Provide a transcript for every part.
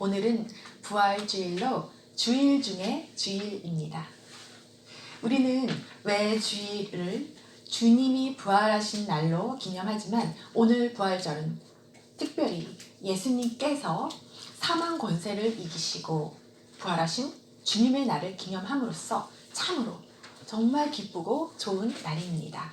오늘은 부활주일로 주일 중에 주일입니다. 우리는 왜 주일을 주님이 부활하신 날로 기념하지만 오늘 부활절은 특별히 예수님께서 사망 권세를 이기시고 부활하신 주님의 날을 기념함으로써 참으로 정말 기쁘고 좋은 날입니다.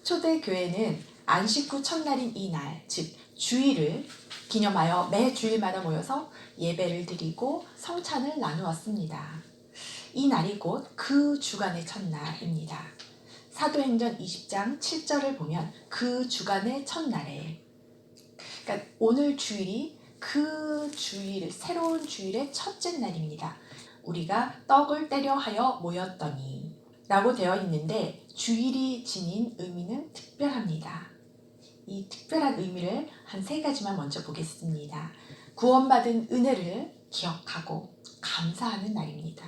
초대교회는 안식 후 첫날인 이 날, 즉 주일을 기념하여 매 주일마다 모여서 예배를 드리고 성찬을 나누었습니다. 이 날이 곧 그 주간의 첫날입니다. 사도행전 20장 7절을 보면 그 주간의 첫날에, 그러니까 오늘 주일이 그 주일, 새로운 주일의 첫째 날입니다. 우리가 떡을 떼려 하여 모였더니 라고 되어 있는데 주일이 지닌 의미는 특별합니다. 이 특별한 의미를 한 세 가지만 먼저 보겠습니다. 구원받은 은혜를 기억하고 감사하는 날입니다.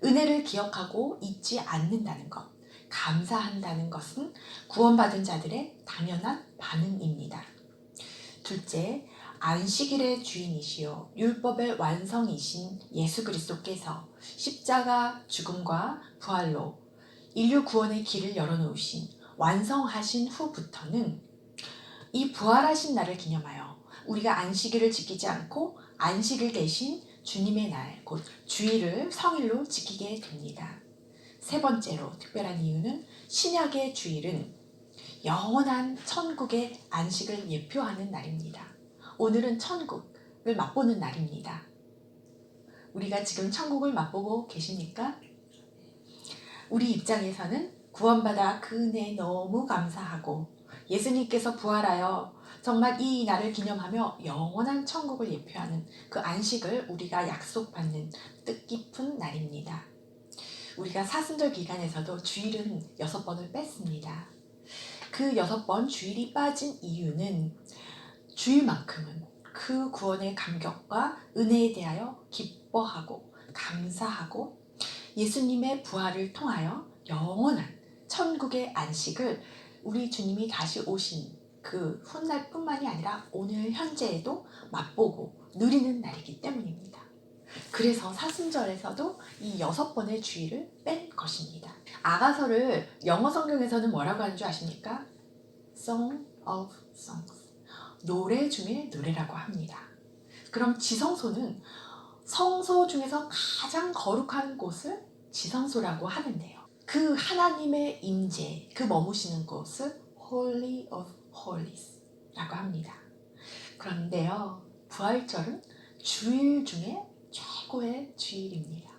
은혜를 기억하고 잊지 않는다는 것, 감사한다는 것은 구원받은 자들의 당연한 반응입니다. 둘째, 안식일의 주인이시요 율법의 완성이신 예수 그리스도께서 십자가 죽음과 부활로 인류 구원의 길을 열어놓으신 완성하신 후부터는 이 부활하신 날을 기념하여 우리가 안식일을 지키지 않고 안식일 대신 주님의 날, 곧 주일을 성일로 지키게 됩니다. 세 번째로 특별한 이유는 신약의 주일은 영원한 천국의 안식을 예표하는 날입니다. 오늘은 천국을 맛보는 날입니다. 우리가 지금 천국을 맛보고 계십니까? 우리 입장에서는 구원받아 그 은혜에 너무 감사하고 예수님께서 부활하여 정말 이 날을 기념하며 영원한 천국을 예표하는 그 안식을 우리가 약속받는 뜻깊은 날입니다. 우리가 사순절 기간에서도 주일은 6번을 뺐습니다. 그 6번 주일이 빠진 이유는 주일만큼은 그 구원의 감격과 은혜에 대하여 기뻐하고 감사하고 예수님의 부활을 통하여 영원한 천국의 안식을 우리 주님이 다시 오신 그 훗날뿐만이 아니라 오늘 현재에도 맛보고 누리는 날이기 때문입니다. 그래서 사순절에서도 이 6번의 주일을 뺀 것입니다. 아가서를 영어 성경에서는 뭐라고 하는 줄 아십니까? Song of Songs, 노래 중에 노래라고 합니다. 그럼 지성소는 성소 중에서 가장 거룩한 곳을 지성소라고 하는데요. 그 하나님의 임재, 그 머무시는 곳을 Holy of Holies라고 합니다. 그런데요, 부활절은 주일 중에 최고의 주일입니다.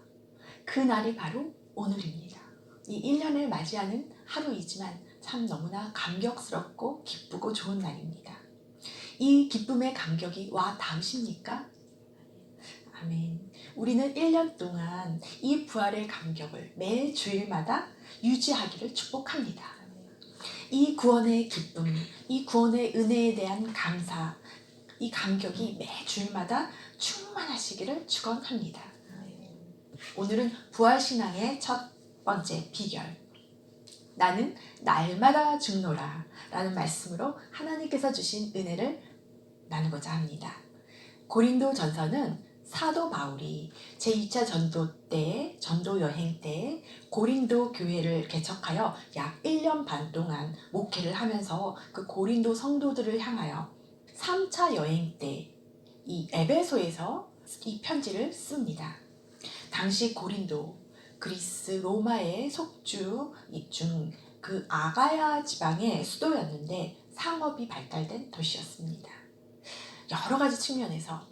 그 날이 바로 오늘입니다. 이 1년을 맞이하는 하루이지만 참 너무나 감격스럽고 기쁘고 좋은 날입니다. 이 기쁨의 감격이 와 닿으십니까? 아멘. 우리는 1년 동안 이 부활의 감격을 매 주일마다 유지하기를 축복합니다. 이 구원의 기쁨, 이 구원의 은혜에 대한 감사, 이 감격이 매 주일마다 충만하시기를 축원합니다. 오늘은 부활신앙의 첫 번째 비결, 나는 날마다 죽노라 라는 말씀으로 하나님께서 주신 은혜를 나누고자 합니다. 고린도 전서는 사도 바울이 제2차 전도 때, 전도 여행 때 고린도 교회를 개척하여 약 1년 반 동안 목회를 하면서 그 고린도 성도들을 향하여 3차 여행 때 이 에베소에서 이 편지를 씁니다. 당시 고린도, 그리스, 로마의 속주 중 그 아가야 지방의 수도였는데 상업이 발달된 도시였습니다. 여러 가지 측면에서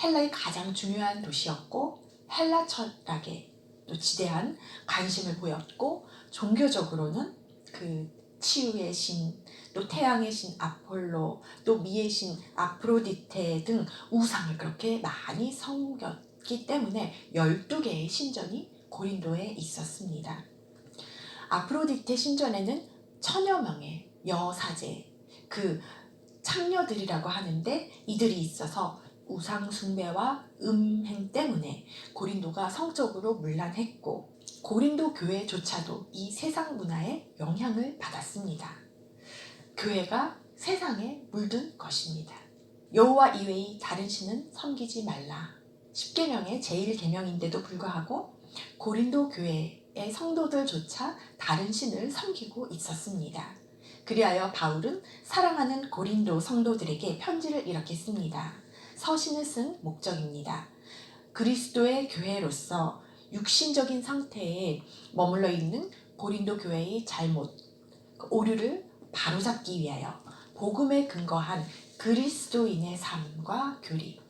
헬라의 가장 중요한 도시였고 헬라 철학에 또 지대한 관심을 보였고 종교적으로는 그 치유의 신, 또 태양의 신 아폴로, 또 미의 신 아프로디테 등 우상을 그렇게 많이 섬겼기 때문에 12개의 신전이 고린도에 있었습니다. 아프로디테 신전에는 천여 명의 여사제, 그 창녀들이라고 하는데 이들이 있어서 우상 숭배와 음행 때문에 고린도가 성적으로 문란했고 고린도 교회조차도 이 세상 문화에 영향을 받았습니다. 교회가 세상에 물든 것입니다. 여호와 이외의 다른 신은 섬기지 말라. 10계명의 제1계명인데도 불구하고 고린도 교회의 성도들조차 다른 신을 섬기고 있었습니다. 그리하여 바울은 사랑하는 고린도 성도들에게 편지를 이렇게 씁니다. 서신을 쓴 목적입니다. 그리스도의 교회로서 육신적인 상태에 머물러 있는 고린도 교회의 잘못, 오류를 바로잡기 위하여 복음에 근거한 그리스도인의 삶과 교리,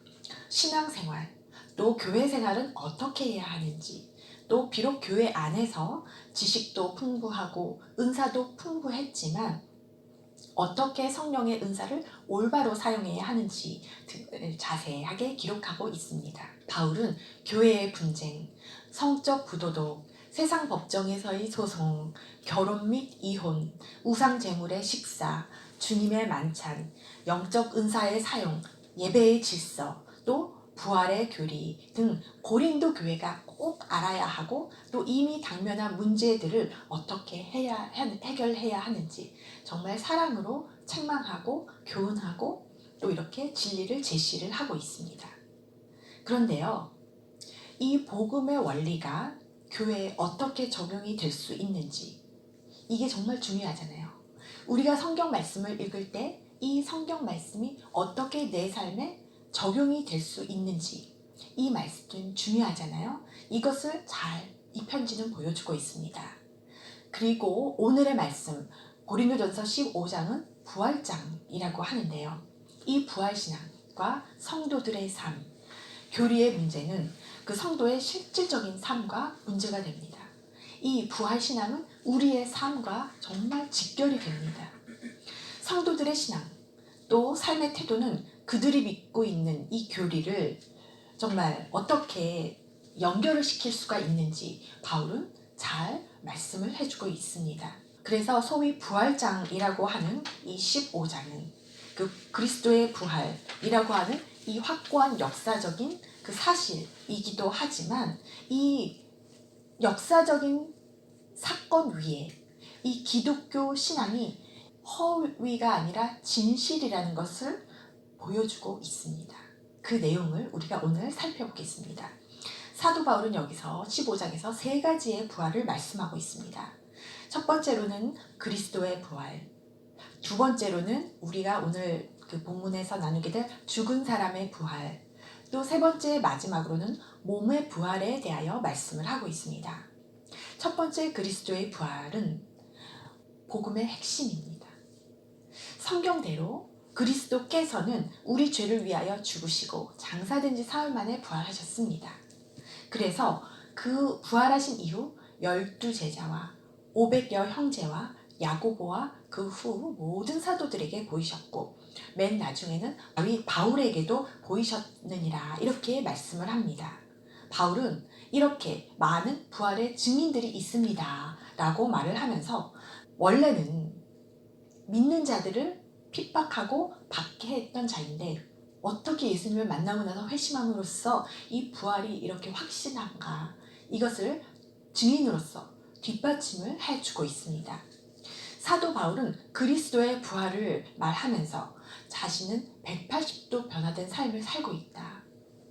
신앙생활, 또 교회 생활은 어떻게 해야 하는지, 또 비록 교회 안에서 지식도 풍부하고 은사도 풍부했지만 어떻게 성령의 은사를 올바로 사용해야 하는지 등을 자세하게 기록하고 있습니다. 바울은 교회의 분쟁, 성적 부도덕, 세상 법정에서의 소송, 결혼 및 이혼, 우상 제물의 식사, 주님의 만찬, 영적 은사의 사용, 예배의 질서, 또 부활의 교리 등 고린도 교회가 꼭 알아야 하고 또 이미 당면한 문제들을 어떻게 해결해야 하는지 정말 사랑으로 책망하고 교훈하고 또 이렇게 진리를 제시를 하고 있습니다. 그런데요, 이 복음의 원리가 교회에 어떻게 적용이 될 수 있는지 이게 정말 중요하잖아요. 우리가 성경 말씀을 읽을 때 이 성경 말씀이 어떻게 내 삶에 적용이 될 수 있는지 이 말씀은 중요하잖아요. 이것을 잘 이 편지는 보여주고 있습니다. 그리고 오늘의 말씀 고린도전서 15장은 부활장이라고 하는데요. 이 부활신앙과 성도들의 삶, 교리의 문제는 그 성도의 실질적인 삶과 문제가 됩니다. 이 부활신앙은 우리의 삶과 정말 직결이 됩니다. 성도들의 신앙, 또 삶의 태도는 그들이 믿고 있는 이 교리를 정말 어떻게 연결을 시킬 수가 있는지 바울은 잘 말씀을 해주고 있습니다. 그래서 소위 부활장이라고 하는 이 15장은 그 그리스도의 부활이라고 하는 이 확고한 역사적인 그 사실이기도 하지만 이 역사적인 사건 위에 이 기독교 신앙이 허위가 아니라 진실이라는 것을 보여주고 있습니다. 그 내용을 우리가 오늘 살펴보겠습니다. 사도 바울은 여기서 15장에서 세 가지의 부활을 말씀하고 있습니다. 첫 번째로는 그리스도의 부활, 두 번째로는 우리가 오늘 그 본문에서 나누게 될 죽은 사람의 부활, 또 세 번째 마지막으로는 몸의 부활에 대하여 말씀을 하고 있습니다. 첫 번째 그리스도의 부활은 복음의 핵심입니다. 성경대로 그리스도께서는 우리 죄를 위하여 죽으시고 장사된 지 사흘 만에 부활하셨습니다. 그래서 그 부활하신 이후 12제자와 500여 형제와 야고보와 그 후 모든 사도들에게 보이셨고 맨 나중에는 바울에게도 보이셨느니라 이렇게 말씀을 합니다. 바울은 이렇게 많은 부활의 증인들이 있습니다 라고 말을 하면서 원래는 믿는 자들을 핍박하고 받게 했던 자인데 어떻게 예수님을 만나고 나서 회심함으로써 이 부활이 이렇게 확신한가 이것을 증인으로서 뒷받침을 해주고 있습니다. 사도 바울은 그리스도의 부활을 말하면서 자신은 180도 변화된 삶을 살고 있다.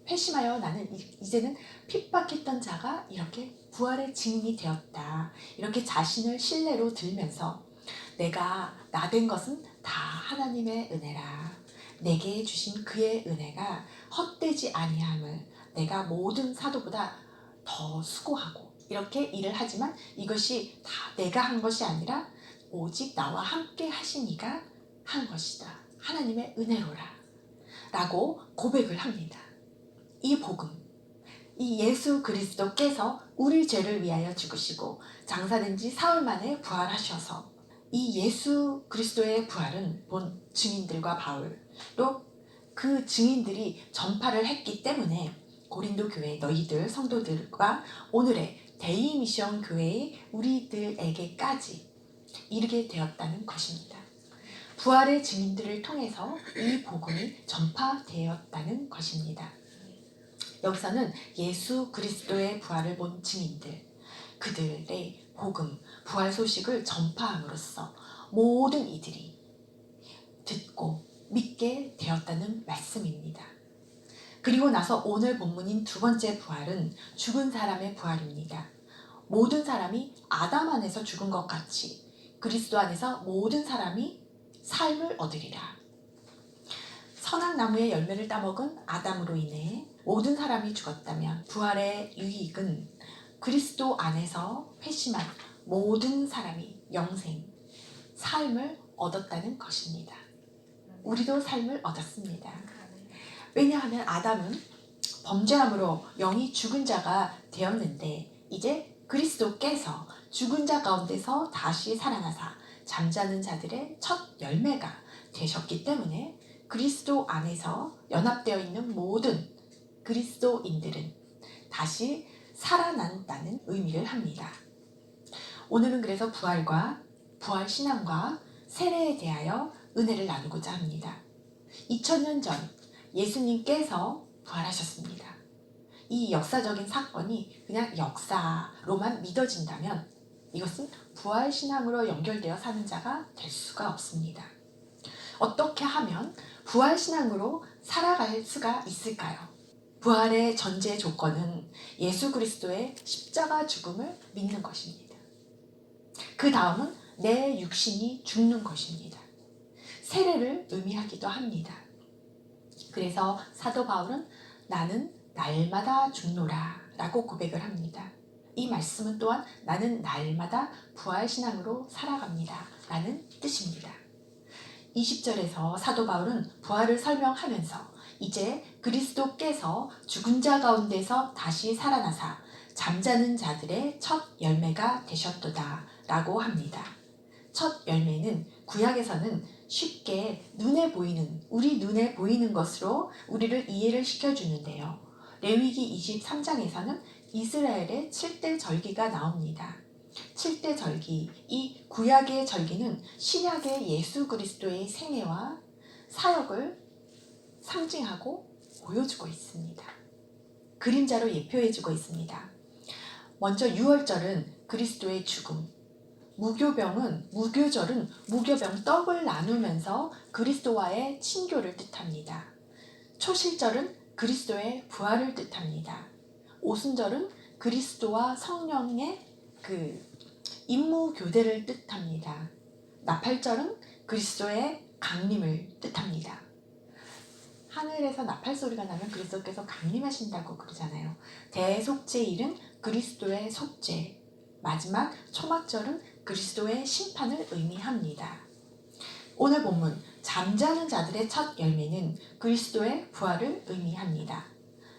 회심하여 나는 이제는 핍박했던 자가 이렇게 부활의 증인이 되었다. 이렇게 자신을 신뢰로 들면서 내가 나 된 것은 다 하나님의 은혜라. 내게 주신 그의 은혜가 헛되지 아니함을 내가 모든 사도보다 더 수고하고 이렇게 일을 하지만 이것이 다 내가 한 것이 아니라 오직 나와 함께 하신 이가 한 것이다. 하나님의 은혜로라. 라고 고백을 합니다. 이 복음, 이 예수 그리스도께서 우리 죄를 위하여 죽으시고 장사된 지 사흘 만에 부활하셔서 이 예수 그리스도의 부활은 본 증인들과 바울 또 그 증인들이 전파를 했기 때문에 고린도 교회 너희들 성도들과 오늘의 데이 미션 교회의 우리들에게까지 이르게 되었다는 것입니다. 부활의 증인들을 통해서 이 복음이 전파되었다는 것입니다. 여기서는 예수 그리스도의 부활을 본 증인들, 그들의 복음, 부활 소식을 전파함으로써 모든 이들이 듣고 믿게 되었다는 말씀입니다. 그리고 나서 오늘 본문인 두 번째 부활은 죽은 사람의 부활입니다. 모든 사람이 아담 안에서 죽은 것 같이 그리스도 안에서 모든 사람이 삶을 얻으리라. 선악 나무의 열매를 따먹은 아담으로 인해 모든 사람이 죽었다면 부활의 유익은 그리스도 안에서 회심한 모든 사람이 영생, 삶을 얻었다는 것입니다. 우리도 삶을 얻었습니다. 왜냐하면 아담은 범죄함으로 영이 죽은 자가 되었는데 이제 그리스도께서 죽은 자 가운데서 다시 살아나사 잠자는 자들의 첫 열매가 되셨기 때문에 그리스도 안에서 연합되어 있는 모든 그리스도인들은 다시 살아난다는 의미를 합니다. 오늘은 그래서 부활과 부활신앙과 세례에 대하여 은혜를 나누고자 합니다. 2000년 전 예수님께서 부활하셨습니다. 이 역사적인 사건이 그냥 역사로만 믿어진다면 이것은 부활신앙으로 연결되어 사는 자가 될 수가 없습니다. 어떻게 하면 부활신앙으로 살아갈 수가 있을까요? 부활의 전제 조건은 예수 그리스도의 십자가 죽음을 믿는 것입니다. 그 다음은 내 육신이 죽는 것입니다. 세례를 의미하기도 합니다. 그래서 사도 바울은 나는 날마다 죽노라 라고 고백을 합니다. 이 말씀은 또한 나는 날마다 부활신앙으로 살아갑니다 라는 뜻입니다. 20절에서 사도 바울은 부활을 설명하면서 이제 그리스도께서 죽은 자 가운데서 다시 살아나사 잠자는 자들의 첫 열매가 되셨도다 라고 합니다. 첫 열매는 구약에서는 쉽게 우리 눈에 보이는 것으로 우리를 이해를 시켜주는데요. 레위기 23장에서는 이스라엘의 7대 절기가 나옵니다. 7대 절기, 이 구약의 절기는 신약의 예수 그리스도의 생애와 사역을 상징하고 보여주고 있습니다. 그림자로 예표해주고 있습니다. 먼저 유월절은 그리스도의 죽음, 무교절은 무교병 떡을 나누면서 그리스도와의 친교를 뜻합니다. 초실절은 그리스도의 부활을 뜻합니다. 오순절은 그리스도와 성령의 임무 교대를 뜻합니다. 나팔절은 그리스도의 강림을 뜻합니다. 하늘에서 나팔 소리가 나면 그리스도께서 강림하신다고 그러잖아요. 대속죄일은 그리스도의 속죄, 마지막 초막절은 그리스도의 심판을 의미합니다. 오늘 본문 잠자는 자들의 첫 열매는 그리스도의 부활을 의미합니다.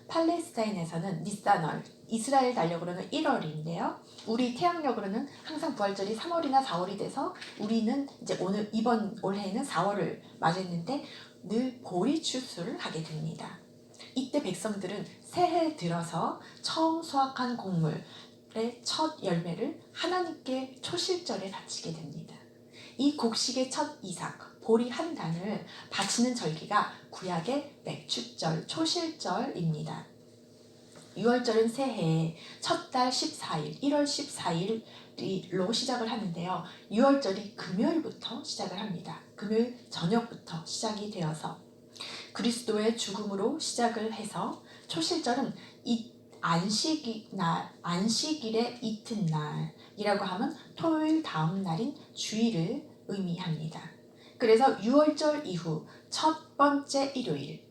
팔레스타인에서는 니산월, 이스라엘 달력으로는 1월인데요. 우리 태양력으로는 항상 부활절이 3월이나 4월이 돼서 우리는 이제 이번 올해는 4월을 맞았는데 늘 보리추수를 하게 됩니다. 이때 백성들은 새해 들어서 처음 수확한 곡물의 첫 열매를 하나님께 초실절에 바치게 됩니다. 이 곡식의 첫 이삭, 보리 한 단을 바치는 절기가 구약의 맥축절, 초실절입니다. 6월절은 새해 첫 달 14일, 1월 14일로 시작을 하는데요. 6월절이 금요일부터 시작을 합니다. 금요일 저녁부터 시작이 되어서 그리스도의 죽음으로 시작을 해서 초실절은 안식일의 이튿날이라고 하면 토요일 다음 날인 주일을 의미합니다. 그래서 6월절 이후 첫 번째 일요일,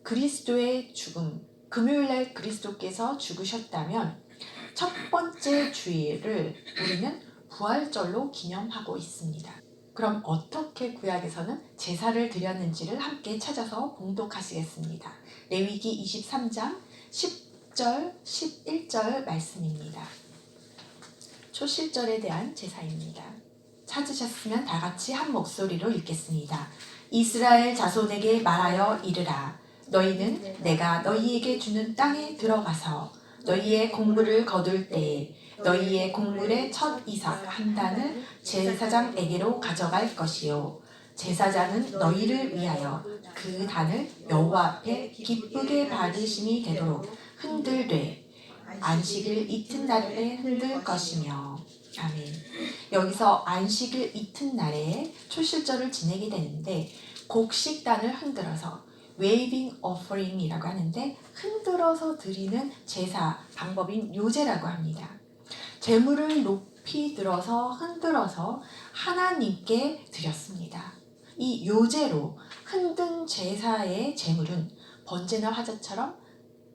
그리스도의 죽음, 금요일날 그리스도께서 죽으셨다면 첫 번째 주일을 우리는 부활절로 기념하고 있습니다. 그럼 어떻게 구약에서는 제사를 드렸는지를 함께 찾아서 봉독하시겠습니다. 레위기 23장 10절, 11절 말씀입니다. 초실절에 대한 제사입니다. 찾으셨으면 다 같이 한 목소리로 읽겠습니다. 이스라엘 자손에게 말하여 이르라. 너희는 내가 너희에게 주는 땅에 들어가서 너희의 곡물을 거둘 때에 너희의 곡물의 첫 이삭 한 단을 제사장에게로 가져갈 것이요 제사장은 너희를 위하여 그 단을 여호와 앞에 기쁘게 받으심이 되도록 흔들되 안식일 이튿날에 흔들 것이며. 아멘. 여기서 안식일 이튿날에 초실절을 지내게 되는데 곡식단을 흔들어서 waving offering이라고 하는데 흔들어서 드리는 제사 방법인 요제라고 합니다. 제물을 높이 들어서 흔들어서 하나님께 드렸습니다. 이 요제로 흔든 제사의 제물은 번제나 화제처럼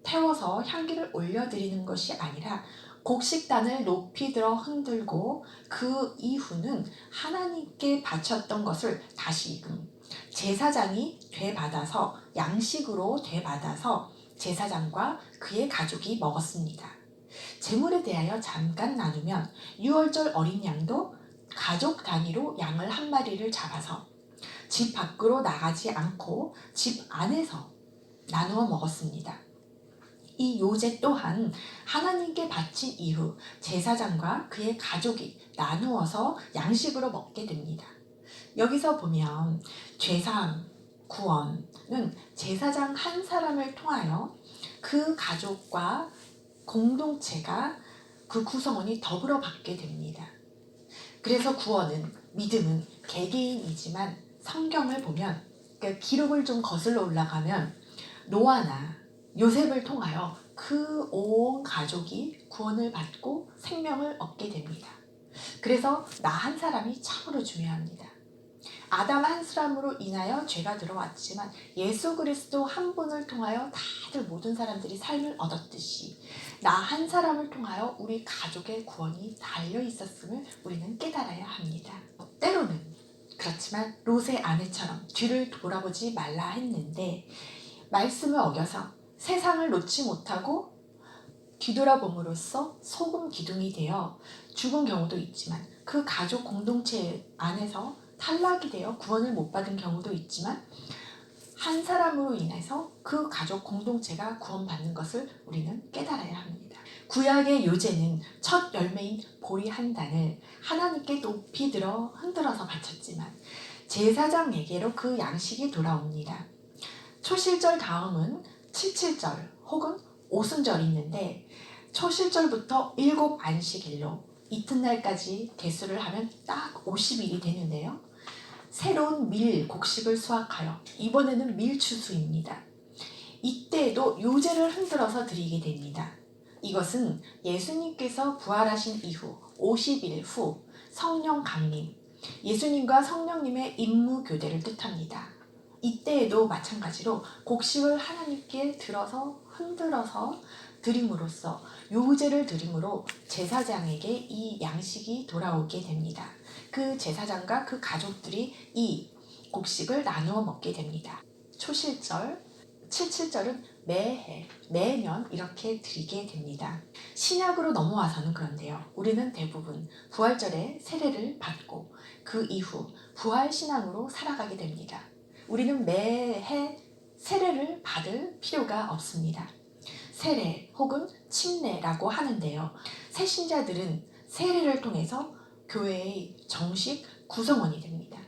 태워서 향기를 올려드리는 것이 아니라 곡식단을 높이 들어 흔들고 그 이후는 하나님께 바쳤던 것을 다시금 제사장이 되받아서 양식으로 되받아서 제사장과 그의 가족이 먹었습니다. 제물에 대하여 잠깐 나누면 유월절 어린 양도 가족 단위로 양을 한 마리를 잡아서 집 밖으로 나가지 않고 집 안에서 나누어 먹었습니다. 이 요제 또한 하나님께 바친 이후 제사장과 그의 가족이 나누어서 양식으로 먹게 됩니다. 여기서 보면 죄사함, 구원은 제사장 한 사람을 통하여 그 가족과 공동체가 그 구성원이 더불어 받게 됩니다. 그래서 구원은, 믿음은 개개인이지만 성경을 보면, 그러니까 기록을 좀 거슬러 올라가면 노아나 요셉을 통하여 그 온 가족이 구원을 받고 생명을 얻게 됩니다. 그래서 나 한 사람이 참으로 중요합니다. 아담 한 사람으로 인하여 죄가 들어왔지만 예수 그리스도 한 분을 통하여 다들 모든 사람들이 삶을 얻었듯이 나 한 사람을 통하여 우리 가족의 구원이 달려 있었음을 우리는 깨달아야 합니다. 때로는 그렇지만 롯의 아내처럼 뒤를 돌아보지 말라 했는데 말씀을 어겨서 세상을 놓지 못하고 뒤돌아봄으로써 소금 기둥이 되어 죽은 경우도 있지만 그 가족 공동체 안에서 탈락이 되어 구원을 못 받은 경우도 있지만 한 사람으로 인해서 그 가족 공동체가 구원받는 것을 우리는 깨달아야 합니다. 구약의 요제는 첫 열매인 보리 한 단을 하나님께 높이 들어 흔들어서 바쳤지만 제사장에게로 그 양식이 돌아옵니다. 초실절 다음은 칠칠절 혹은 오순절이 있는데 초실절부터 7 안식일로 이튿날까지 개수를 하면 딱 50일이 되는데요. 새로운 밀, 곡식을 수확하여 이번에는 밀추수입니다. 이때에도 요제를 흔들어서 드리게 됩니다. 이것은 예수님께서 부활하신 이후 50일 후 성령 강림, 예수님과 성령님의 임무 교대를 뜻합니다. 이때에도 마찬가지로 곡식을 하나님께 들어서 흔들어서 드림으로써 요제를 드림으로 제사장에게 이 양식이 돌아오게 됩니다. 그 제사장과 그 가족들이 이 곡식을 나누어 먹게 됩니다. 초실절, 칠칠절은 매해, 매년 이렇게 드리게 됩니다. 신약으로 넘어와서는 그런데요. 우리는 대부분 부활절에 세례를 받고 그 이후 부활신앙으로 살아가게 됩니다. 우리는 매해 세례를 받을 필요가 없습니다. 세례 혹은 침례라고 하는데요. 새신자들은 세례를 통해서 교회의 정식 구성원이 됩니다.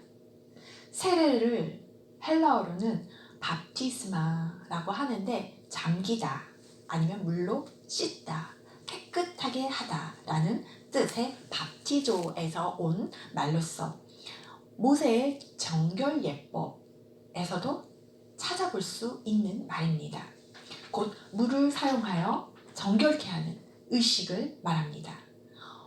세례를 헬라어로는 밥티스마라고 하는데 잠기다 아니면 물로 씻다, 깨끗하게 하다라는 뜻의 밥티조에서 온 말로써 모세의 정결 예법에서도 찾아볼 수 있는 말입니다. 곧 물을 사용하여 정결케 하는 의식을 말합니다.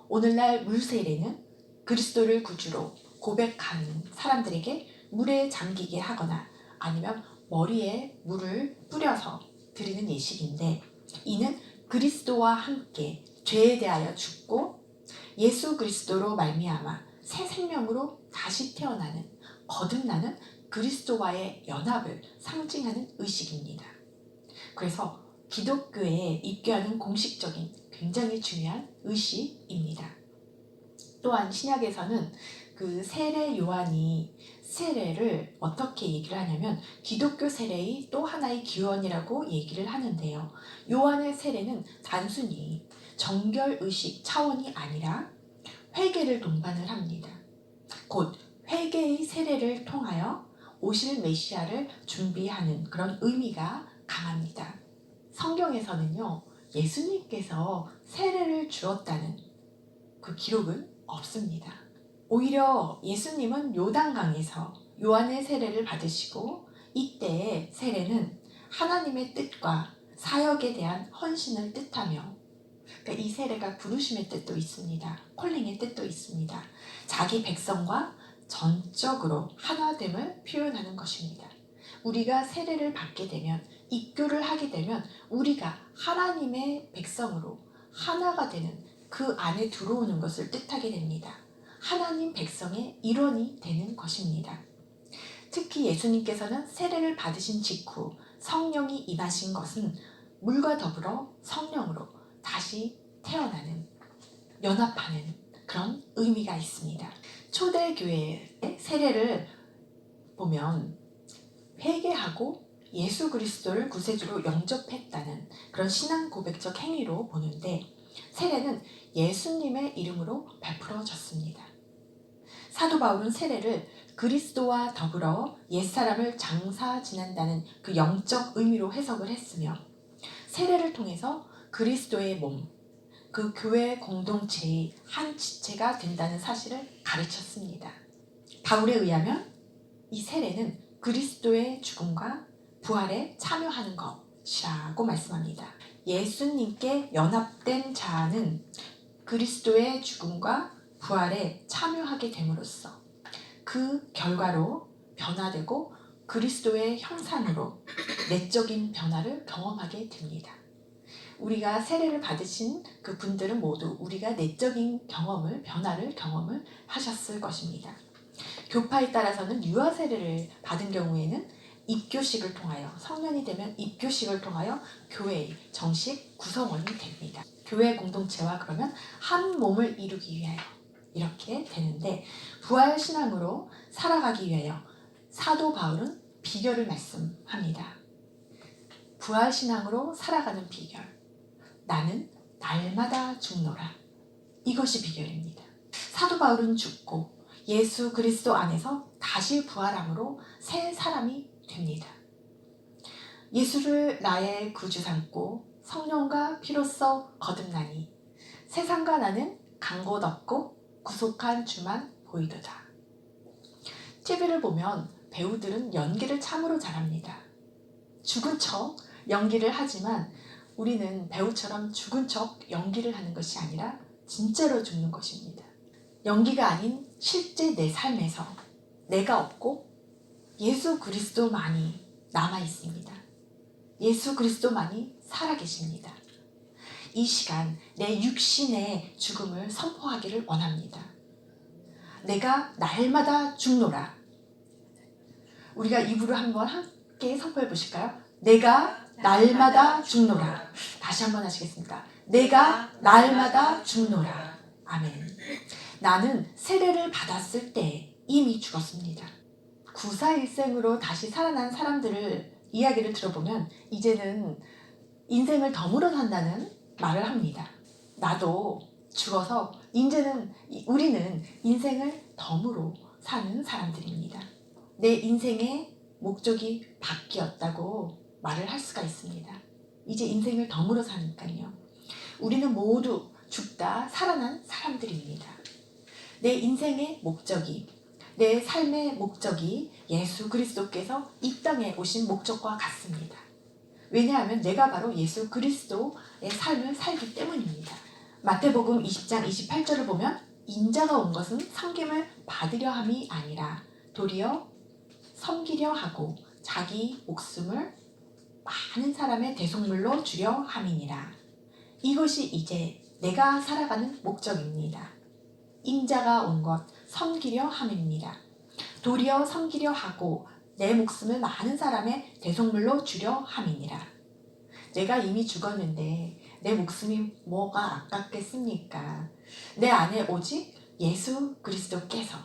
오늘날 물세례는 그리스도를 구주로 고백하는 사람들에게 물에 잠기게 하거나 아니면 머리에 물을 뿌려서 드리는 예식인데 이는 그리스도와 함께 죄에 대하여 죽고 예수 그리스도로 말미암아 새 생명으로 다시 태어나는 거듭나는 그리스도와의 연합을 상징하는 의식입니다. 그래서 기독교에 입교하는 공식적인 굉장히 중요한 의식입니다. 또한 신약에서는 그 세례 요한이 세례를 어떻게 얘기를 하냐면 기독교 세례의 또 하나의 기원이라고 얘기를 하는데요. 요한의 세례는 단순히 정결의식 차원이 아니라 회개를 동반을 합니다. 곧 회개의 세례를 통하여 오실 메시아를 준비하는 그런 의미가 강합니다. 성경에서는요, 예수님께서 세례를 주었다는 그 기록은 없습니다. 오히려 예수님은 요단강에서 요한의 세례를 받으시고 이때의 세례는 하나님의 뜻과 사역에 대한 헌신을 뜻하며 그러니까 이 세례가 부르심의 뜻도 있습니다. 콜링의 뜻도 있습니다. 자기 백성과 전적으로 하나됨을 표현하는 것입니다. 우리가 세례를 받게 되면 입교를 하게 되면 우리가 하나님의 백성으로 하나가 되는 그 안에 들어오는 것을 뜻하게 됩니다. 하나님 백성의 일원이 되는 것입니다. 특히 예수님께서는 세례를 받으신 직후 성령이 임하신 것은 물과 더불어 성령으로 다시 태어나는, 연합하는 그런 의미가 있습니다. 초대교회의 세례를 보면 회개하고 예수 그리스도를 구세주로 영접했다는 그런 신앙 고백적 행위로 보는데 세례는 예수님의 이름으로 베풀어졌습니다. 사도 바울은 세례를 그리스도와 더불어 옛사람을 장사 지낸다는 그 영적 의미로 해석을 했으며 세례를 통해서 그리스도의 몸, 그 교회 공동체의 한 지체가 된다는 사실을 가르쳤습니다. 바울에 의하면 이 세례는 그리스도의 죽음과 부활에 참여하는 것이라고 말씀합니다. 예수님께 연합된 자는 그리스도의 죽음과 부활에 참여하게 됨으로써 그 결과로 변화되고 그리스도의 형상으로 내적인 변화를 경험하게 됩니다. 우리가 세례를 받으신 그 분들은 모두 우리가 내적인 변화를 경험을 하셨을 것입니다. 교파에 따라서는 유아 세례를 받은 경우에는 입교식을 통하여 성년이 되면 입교식을 통하여 교회의 정식 구성원이 됩니다. 교회 공동체와 그러면 한 몸을 이루기 위하여 이렇게 되는데 부활신앙으로 살아가기 위하여 사도 바울은 비결을 말씀합니다. 부활신앙으로 살아가는 비결. 나는 날마다 죽노라. 이것이 비결입니다. 사도 바울은 죽고 예수 그리스도 안에서 다시 부활함으로 새 사람이 됩니다. 예수를 나의 구주 삼고 성령과 피로써 거듭나니 세상과 나는 간 곳 없고 구속한 주만 보이도다. TV를 보면 배우들은 연기를 참으로 잘합니다. 죽은 척 연기를 하지만 우리는 배우처럼 죽은 척 연기를 하는 것이 아니라 진짜로 죽는 것입니다. 연기가 아닌 실제 내 삶에서 내가 없고 예수 그리스도만이 남아 있습니다. 예수 그리스도만이 살아계십니다. 이 시간 내 육신의 죽음을 선포하기를 원합니다. 내가 날마다 죽노라. 우리가 입으로 한번 함께 선포해 보실까요? 내가 날마다 죽노라. 다시 한번 하시겠습니다. 내가 날마다 죽노라. 아멘. 나는 세례를 받았을 때 이미 죽었습니다. 구사일생으로 다시 살아난 사람들을 이야기를 들어보면 이제는 인생을 덤으로 산다는 말을 합니다. 나도 죽어서 이제는 우리는 인생을 덤으로 사는 사람들입니다. 내 인생의 목적이 바뀌었다고 말을 할 수가 있습니다. 이제 인생을 덤으로 사니까요. 우리는 모두 죽다 살아난 사람들입니다. 내 인생의 목적이, 내 삶의 목적이 예수 그리스도께서 이 땅에 오신 목적과 같습니다. 왜냐하면 내가 바로 예수 그리스도의 삶을 살기 때문입니다. 마태복음 20장 28절을 보면 인자가 온 것은 섬김을 받으려 함이 아니라 도리어 섬기려 하고 자기 목숨을 많은 사람의 대속물로 주려 함이니라. 이것이 이제 내가 살아가는 목적입니다. 인자가 온 것 섬기려 함입니다. 도리어 섬기려 하고 내 목숨을 많은 사람의 대속물로 주려 함이니라. 내가 이미 죽었는데 내 목숨이 뭐가 아깝겠습니까? 내 안에 오직 예수 그리스도께서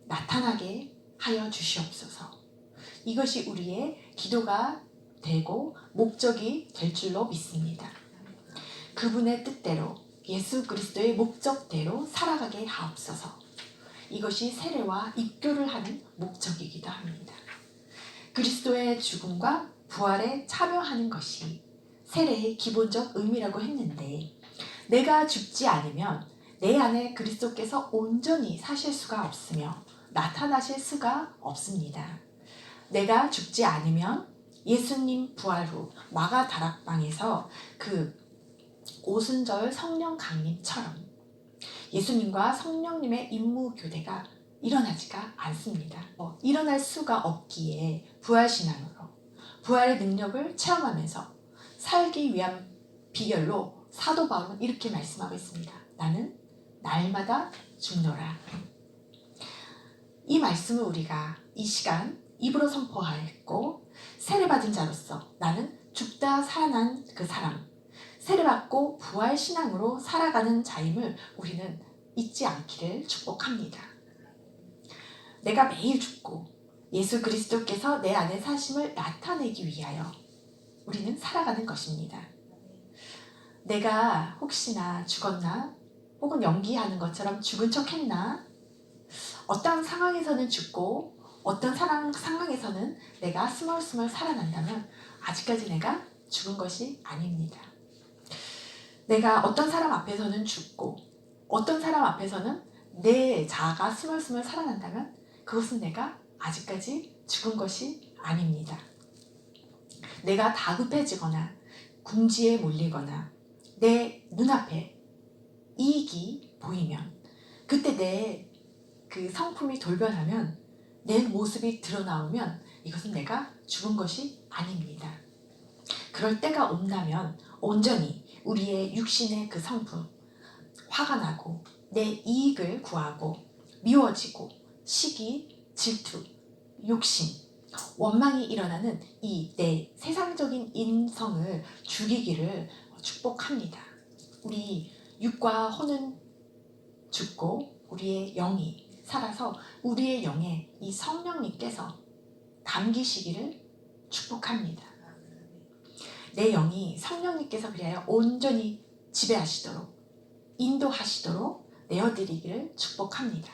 나타나게 하여 주시옵소서. 이것이 우리의 기도가 되고 목적이 될 줄로 믿습니다. 그분의 뜻대로 예수 그리스도의 목적대로 살아가게 하옵소서. 이것이 세례와 입교를 하는 목적이기도 합니다. 그리스도의 죽음과 부활에 참여하는 것이 세례의 기본적 의미라고 했는데 내가 죽지 않으면 내 안에 그리스도께서 온전히 사실 수가 없으며 나타나실 수가 없습니다. 내가 죽지 않으면 예수님 부활 후 마가 다락방에서 그 오순절 성령 강림처럼 예수님과 성령님의 임무 교대가 일어나지가 않습니다. 일어날 수가 없기에 부활신앙으로 부활의 능력을 체험하면서 살기 위한 비결로 사도 바울은 이렇게 말씀하고 있습니다. 나는 날마다 죽노라. 이 말씀을 우리가 이 시간 입으로 선포하였고, 세례받은 자로서 나는 죽다 살아난 그 사람, 세례받고 부활신앙으로 살아가는 자임을 우리는 잊지 않기를 축복합니다. 내가 매일 죽고 예수 그리스도께서 내 안에 사심을 나타내기 위하여 우리는 살아가는 것입니다. 내가 혹시나 죽었나? 혹은 연기하는 것처럼 죽은 척 했나? 어떤 상황에서는 죽고 어떤 상황에서는 내가 스멀스멀 살아난다면 아직까지 내가 죽은 것이 아닙니다. 내가 어떤 사람 앞에서는 죽고 어떤 사람 앞에서는 내 자아가 스멀스멀 살아난다면 그것은 내가 아직까지 죽은 것이 아닙니다. 내가 다급해지거나 궁지에 몰리거나 내 눈앞에 이익이 보이면 그때 내 그 성품이 돌변하면 내 모습이 드러나오면 이것은 내가 죽은 것이 아닙니다. 그럴 때가 온다면 온전히 우리의 육신의 그 성품, 화가 나고 내 이익을 구하고 미워지고 시기, 질투, 욕심, 원망이 일어나는 이 내 세상적인 인성을 죽이기를 축복합니다. 우리 육과 혼은 죽고 우리의 영이 살아서 우리의 영에 이 성령님께서 담기시기를 축복합니다. 내 영이 성령님께서 그리하여 온전히 지배하시도록 인도하시도록 내어드리기를 축복합니다.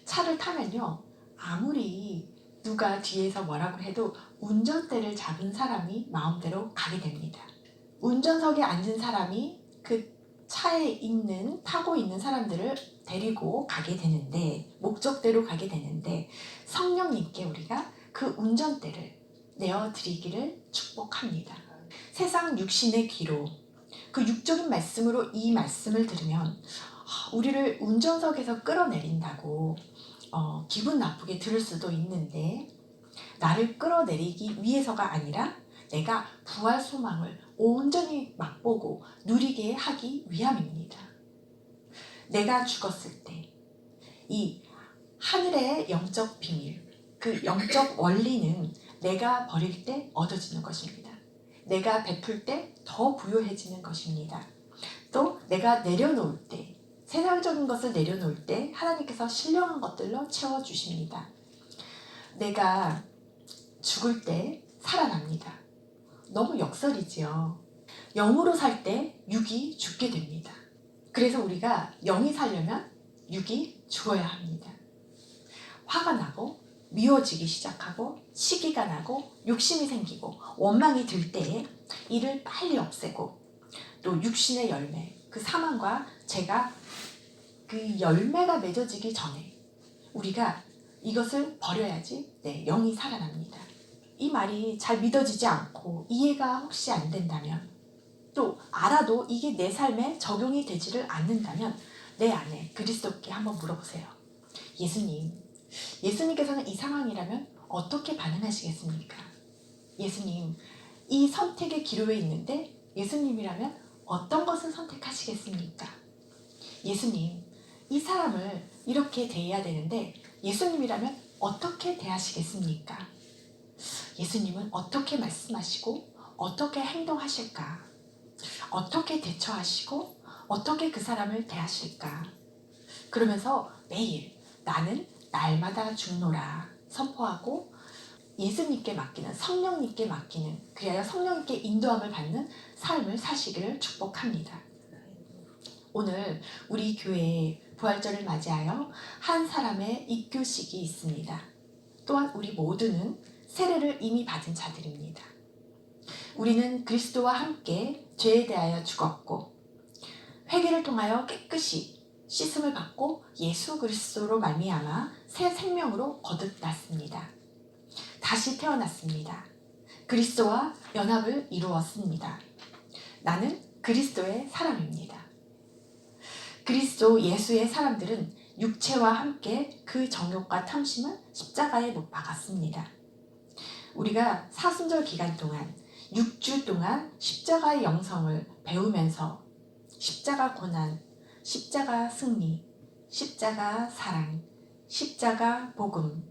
차를 타면요, 아무리 누가 뒤에서 뭐라고 해도 운전대를 잡은 사람이 마음대로 가게 됩니다. 운전석에 앉은 사람이 그 차에 타고 있는 사람들을 데리고 가게 되는데, 목적대로 가게 되는데, 성령님께 우리가 그 운전대를 내어드리기를 축복합니다. 세상 육신의 귀로 그 육적인 말씀으로 이 말씀을 들으면 우리를 운전석에서 끌어내린다고 기분 나쁘게 들을 수도 있는데, 나를 끌어내리기 위해서가 아니라 내가 부활 소망을 온전히 맛보고 누리게 하기 위함입니다. 내가 죽었을 때 이 하늘의 영적 비밀, 그 영적 원리는 내가 버릴 때 얻어지는 것입니다. 내가 베풀 때 더 부요해지는 것입니다. 또 내가 내려놓을 때, 세상적인 것을 내려놓을 때 하나님께서 신령한 것들로 채워주십니다. 내가 죽을 때 살아납니다. 너무 역설이지요. 영으로 살 때 육이 죽게 됩니다. 그래서 우리가 영이 살려면 육이 죽어야 합니다. 화가 나고 미워지기 시작하고 시기가 나고 욕심이 생기고 원망이 들 때에 이를 빨리 없애고, 또 육신의 열매, 그 사망과 죄가 그 열매가 맺어지기 전에 우리가 이것을 버려야지 내 영이 살아납니다. 이 말이 잘 믿어지지 않고 이해가 혹시 안 된다면, 또 알아도 이게 내 삶에 적용이 되지를 않는다면 내 안에 그리스도께 한번 물어보세요. 예수님께서는 이 상황이라면 어떻게 반응하시겠습니까? 예수님, 이 선택의 기로에 있는데 예수님이라면 어떤 것을 선택하시겠습니까? 예수님, 이 사람을 이렇게 대해야 되는데 예수님이라면 어떻게 대하시겠습니까? 예수님은 어떻게 말씀하시고 어떻게 행동하실까? 어떻게 대처하시고 어떻게 그 사람을 대하실까? 그러면서 매일 나는 날마다 죽노라 선포하고 예수님께 맡기는, 성령님께 맡기는, 그리하여 성령님께 인도함을 받는 삶을 사시기를 축복합니다. 오늘 우리 교회에 부활절을 맞이하여 한 사람의 입교식이 있습니다. 또한 우리 모두는 세례를 이미 받은 자들입니다. 우리는 그리스도와 함께 죄에 대하여 죽었고 회개를 통하여 깨끗이 씻음을 받고 예수 그리스도로 말미암아 새 생명으로 거듭났습니다. 다시 태어났습니다. 그리스도와 연합을 이루었습니다. 나는 그리스도의 사람입니다. 그리스도 예수의 사람들은 육체와 함께 그 정욕과 탐심을 십자가에 못 박았습니다. 우리가 사순절 기간 동안 6주 동안 십자가의 영성을 배우면서 십자가 고난, 십자가 승리, 십자가 사랑, 십자가 복음,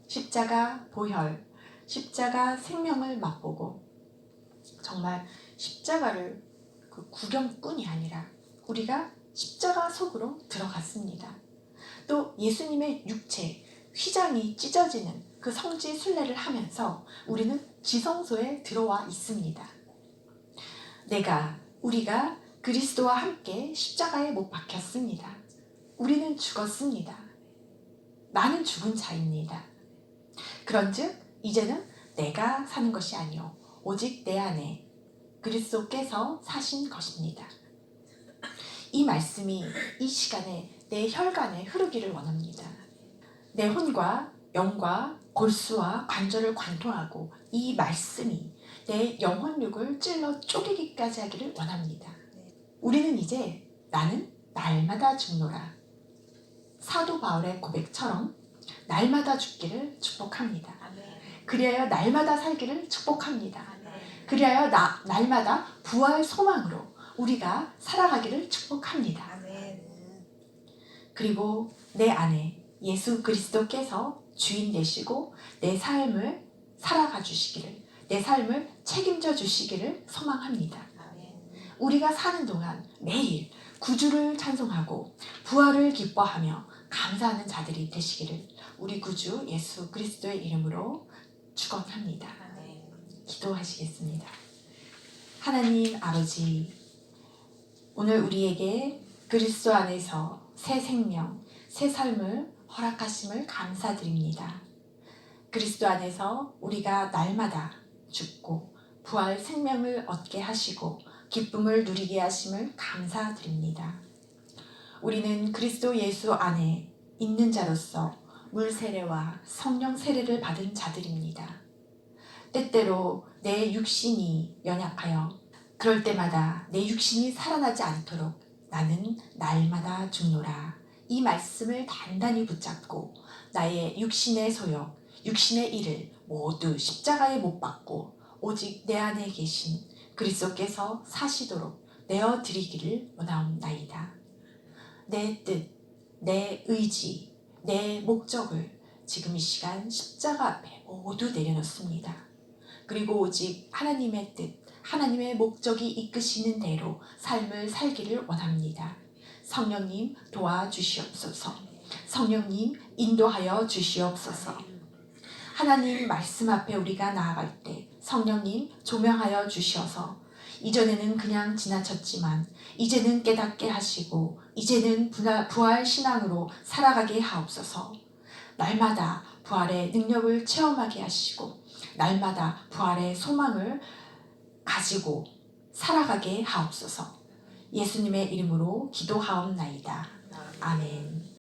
십자가 보혈, 십자가 생명을 맛보고 정말 십자가를 그 구경뿐이 아니라 우리가 십자가 속으로 들어갔습니다. 또 예수님의 육체, 휘장이 찢어지는 그 성지 순례를 하면서 우리는 지성소에 들어와 있습니다. 우리가 그리스도와 함께 십자가에 못 박혔습니다. 우리는 죽었습니다. 나는 죽은 자입니다. 그런즉 이제는 내가 사는 것이 아니요 오직 내 안에 그리스도께서 사신 것입니다. 이 말씀이 이 시간에 내 혈관에 흐르기를 원합니다. 내 혼과 영과 골수와 관절을 관통하고 이 말씀이 내 영혼육을 찔러 쪼개기까지 하기를 원합니다. 우리는 이제 나는 날마다 죽노라. 사도 바울의 고백처럼 날마다 죽기를 축복합니다. 그리하여 날마다 살기를 축복합니다. 그리하여 날마다 부활 소망으로 우리가 살아가기를 축복합니다. 그리고 내 안에 예수 그리스도께서 주인 되시고 내 삶을 살아가 주시기를, 내 삶을 책임져 주시기를 소망합니다. 우리가 사는 동안 매일 구주를 찬송하고 부활을 기뻐하며 감사하는 자들이 되시기를 우리 구주 예수 그리스도의 이름으로 축원합니다. 기도하시겠습니다. 하나님 아버지, 오늘 우리에게 그리스도 안에서 새 생명, 새 삶을 허락하심을 감사드립니다. 그리스도 안에서 우리가 날마다 죽고 부활 생명을 얻게 하시고 기쁨을 누리게 하심을 감사드립니다. 우리는 그리스도 예수 안에 있는 자로서 물 세례와 성령 세례를 받은 자들입니다. 때때로 내 육신이 연약하여 그럴 때마다 내 육신이 살아나지 않도록 나는 날마다 죽노라. 이 말씀을 단단히 붙잡고 나의 육신의 소욕, 육신의 일을 모두 십자가에 못 박고 오직 내 안에 계신 그리스도께서 사시도록 내어드리기를 원하옵나이다. 내 뜻, 내 의지, 내 목적을 지금 이 시간 십자가 앞에 모두 내려놓습니다. 그리고 오직 하나님의 뜻, 하나님의 목적이 이끄시는 대로 삶을 살기를 원합니다. 성령님 도와주시옵소서. 성령님 인도하여 주시옵소서. 하나님 말씀 앞에 우리가 나아갈 때 성령님 조명하여 주셔서 이전에는 그냥 지나쳤지만 이제는 깨닫게 하시고 이제는 부활 신앙으로 살아가게 하옵소서. 날마다 부활의 능력을 체험하게 하시고 날마다 부활의 소망을 가지고 살아가게 하옵소서. 예수님의 이름으로 기도하옵나이다. 아멘.